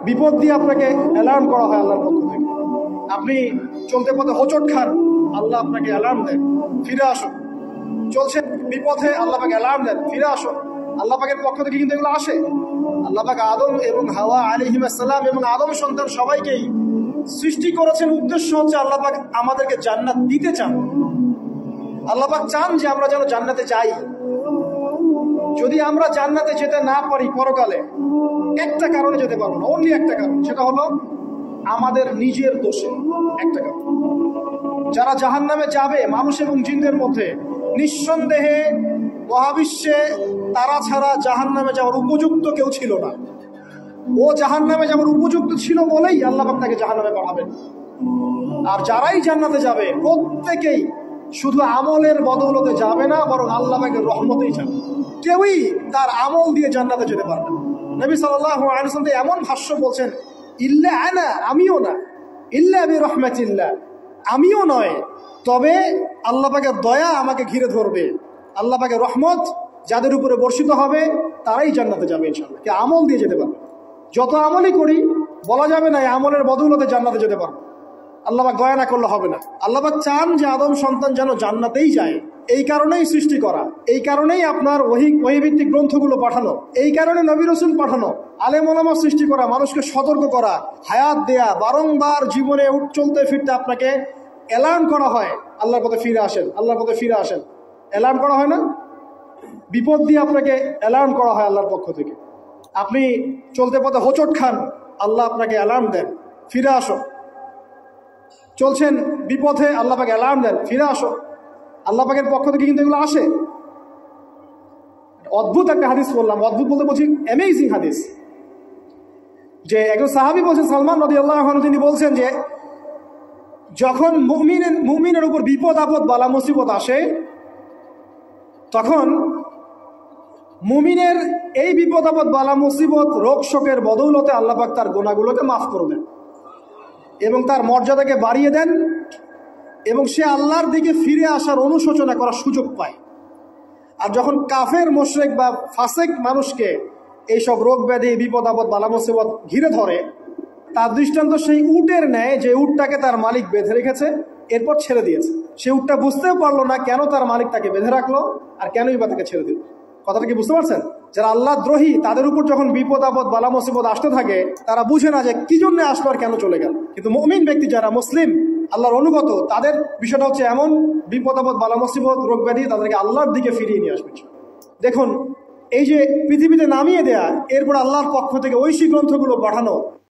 বিপদ দিয়ে আপনাকে অ্যালার্ম করা হয় আল্লাহর পক্ষ থেকে। আপনি চলতে পথে হোঁচট খান, আল্লাহ আপনাকে অ্যালার্ম দেন, ফিরে আসো। চলছেন বিপথে, আল্লাহ পাক অ্যালার্ম দেন, ফিরে আসো। আল্লাহ পাকের পক্ষ থেকে কিন্তু এগুলো আসে। আল্লাহ পাক আদম এবং হাওয়া আলাইহিস সালাম এবং আদম সন্তান সবাইকেই সৃষ্টি করেছেন। উদ্দেশ্য হচ্ছে আল্লাহ পাক আমাদেরকে জান্নাত দিতে চান। আল্লাহ পাক চান যে আমরা যেন জান্নাতে যাই। যদি আমরা জান্নাতে যেতে না পারি পরকালে, একটা কারণে যেতে পারবো না, অনলি একটা কারণ, সেটা হলো আমাদের নিজের দোষে। একটা কারণ, যারা জাহান্নামে যাবে মানুষ এবং জিনদের মধ্যে, নিঃসন্দেহে মহাবিশ্বে তারা ছাড়া জাহান্নামে যাওয়ার উপযুক্ত কেউ ছিল না। ও জাহান্নামে যাওয়ার উপযুক্ত ছিল বলেই আল্লাহ পাক তাকে জাহান্নামে পাঠাবেন। আর যারাই জান্নাতে যাবে প্রত্যেকেই শুধু আমলের বদৌলতে যাবে না, বরং আল্লাহ পাকের রহমতেই যাবে। কেউই তার আমল দিয়ে জান্নাতে যেতে পারবে না। নবী সাল্লাল্লাহু আলাইহি ওয়াসাল্লাম এমন ভাষ্য বলছেন, ইল্লা আনা, আমিও না, ইল্লা বিরহমাতিল্লাহ, আমিও নয়, তবে আল্লাহ পাকের দয়া আমাকে ঘিরে ধরবে। আল্লাহ পাকের রহমত যাদের উপরে বর্ষিত হবে তারাই জান্নাতে যাবে ইনশাআল্লাহ। কে আমল দিয়ে যেতে পারবে। যত আমলই করি বলা যাবে না এই আমলের বদৌলতে জান্নাতে যেতে পারবে। আল্লাহ পাক দয়া না করলে হবে না। আল্লাহ পাক চান যে আদম সন্তান যেন জান্নাতেই যায়। এই কারণেই সৃষ্টি করা, এই কারণেই আপনার ওহীভিত্তিক গ্রন্থগুলো পাঠানো, এই কারণে নবী রাসূল পাঠানো, আলেম ওলামা সৃষ্টি করা, মানুষকে সতর্ক করা, হায়াত দেয়া, বারংবার জীবনে চলতে ফিরতে আপনাকে অ্যালার্ম করা হয়, আল্লাহর পথে ফিরে আসেন, আল্লাহর পথে ফিরে আসেন। অ্যালার্ম করা হয় না? বিপদ দিয়ে আপনাকে অ্যালার্ম করা হয় আল্লাহর পক্ষ থেকে। আপনি চলতে পথে হোঁচট খান, আল্লাহ আপনাকে অ্যালার্ম দেন, ফিরে আসো। চলছেন বিপথে, আল্লাহ পাক অ্যালার্ম দেন, ফিরে আসো। আল্লাহ পাকের পক্ষ থেকে কিন্তু এগুলো আসে। অদ্ভুত একটা হাদিস বললাম, অদ্ভুত বলতে বলছি অ্যামেজিং হাদিস, যে একজন সাহাবী বলছেন, সালমান রাদিয়াল্লাহু আনহু, তিনি বলছেন যে যখন মুমিনের উপর বিপদ আপদ বালা মুসিবত আসে, তখন মুমিনের এই বিপদ আপদ বালা মুসিবত রোগ শোকের বদৌলতে আল্লাহ পাক তার গুনাহগুলোকে মাফ করে দেন এবং তার মর্যাদাকে বাড়িয়ে দেন, এবং সে আল্লাহর দিকে ফিরে আসার অনুশোচনা করার সুযোগ পায়। আর যখন কাফের মুশরিক বা ফাসিক মানুষকে এইসব রোগ ব্যাধি বিপদ আপদ বালা মুসিবত ঘিরে ধরে, তার দৃষ্টান্ত সেই উটের ন্যায় যে উটটাকে তার মালিক বেঁধে রেখেছে, এরপর ছেড়ে দিয়েছে। সে উটটা বুঝতেও পারলো না কেন তার মালিক তাকে বেঁধে রাখলো আর কেনই বা তাকে ছেড়ে দিল। কথাটা কি বুঝতে পারছেন? যারা আল্লাহ দ্রোহী, তাদের উপর যখন বিপদ আপদ বালা মুসিবত আসতে থাকে, তারা বুঝে না যে কি জন্য আসলো আর কেন চলে গেল। কিন্তু মুমিন ব্যক্তি যারা মুসলিম, আল্লাহর অনুগত, তাদের বিষয়টা হচ্ছে এমন, বিপদ আপদ বালা মুসিবত রোগ ব্যাধি তাদেরকে আল্লাহর দিকে ফিরিয়ে নিয়ে আসবে। দেখুন, এই যে পৃথিবীতে নামিয়ে দেয়া, এরপর আল্লাহর পক্ষ থেকে ঐশী গ্রন্থগুলো পাঠানো,